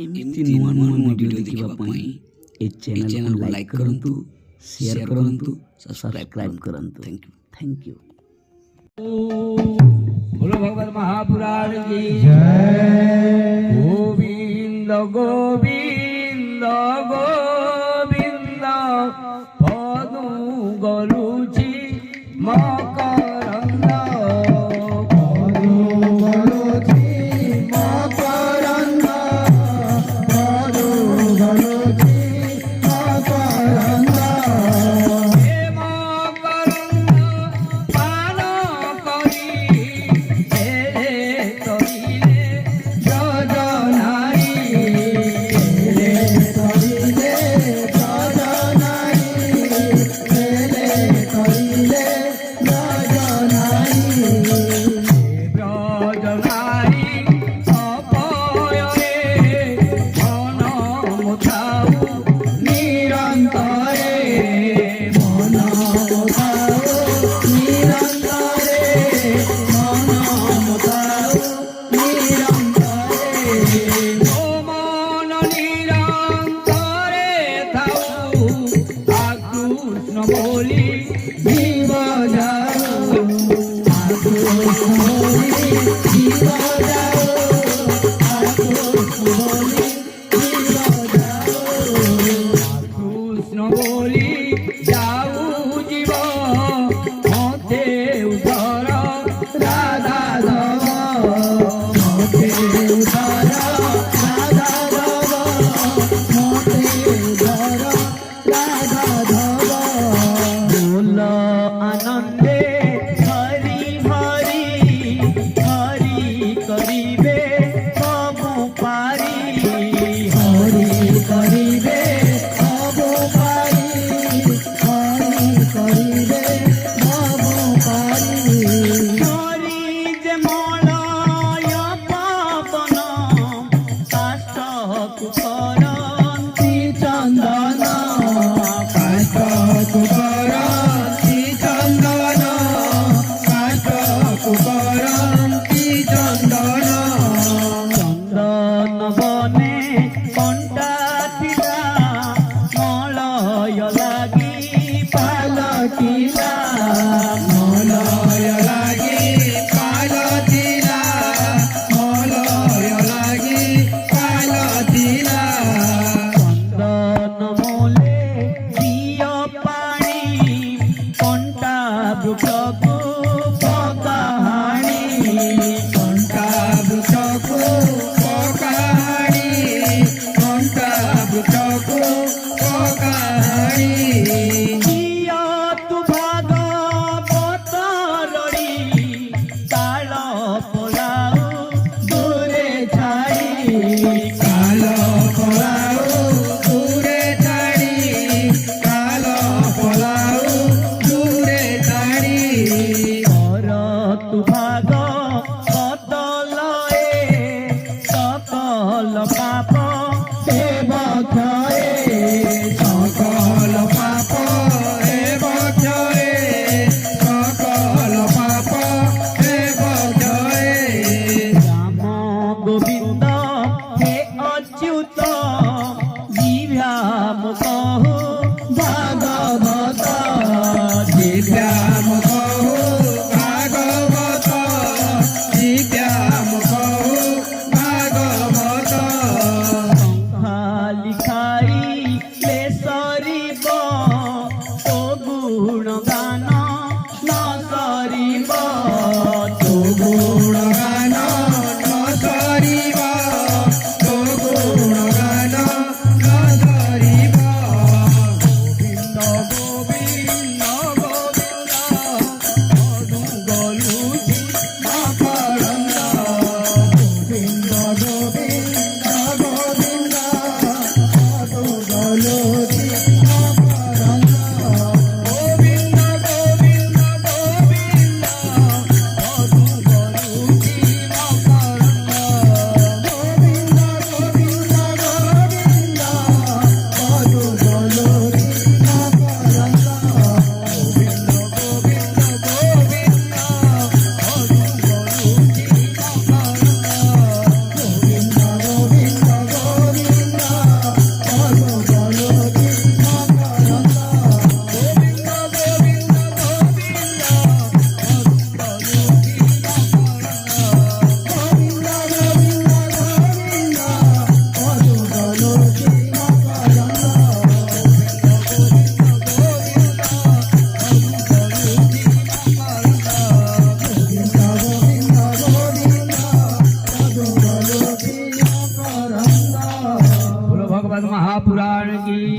एमती नुआ नुआ वीडियो देखिबा पई ए चैनल को लाइक करंतु, शेयर करंतु, सब्सक्राइब करंतु। Thank you. बोलो भगवत महापुराण की जय। गोविंद गोविंद गोविंद पदु गरुची मकरंद पदु गरुची मकरंद पदु गरुची मकरंद हे मकरंद पान करी हेरे तोइले जजनाई हेरे तोइले जजनाई हेरे तोइले जजनाई ब्रजनाई अपयरे मन मुथाउ निरंतरे मन मुथाउ निरंतरे मन मुथाउ निरंतरे ओ मन निरंतरे थाउ आकृष्ण बोली जीव जाऊ आकृष्ण बोली जीव जाऊ आकृष्ण बोली जीव जाऊ कृष्ण बोली जाऊ जीव मते उधर राधा धव मते उधर राधा धव मते उधर राधा धव बोल आनंदे हरि हरि हरि करिबे सबु पारी हरि करिबे सबु पारी हरि करिबे सबु पारी हरि जे मलय पावन काष्ठ कुकरन्ति चन्दन काष्ठ कुकरन्ति चन्दन काष्ठ कुकरन्ति चन्दन चन्दन बने कंटा थिला मलय लागि पालकिला मलय लागि पालकिला मलय लागि पालकिला चन्दन मोले दिय पाणी कंटा वृक्षको पकाहाणी कंटा वृक्षको पकाहाणी कंटा वृक्षको पकाहाणी दिय तु भागवत रडी ताल पलाउ दूरे छाड़ी ताल पलाउ दूरे छाड़ी ताल पलाउ दूरे छाड़ी कर तु भाग बदलए सकल पाप देव क्षये सकल पाप देव क्षये सकल पाप देव क्षये राम गोविंद हे अच्युत जिभ्याम कहु भागवत जिभ्याम कहु भागवत जिभ्याम कहु भागवत खाली खाई सरिब तो गुण गान न सरिब तो गुण गान न सरिब तो गुण गान ମାଗି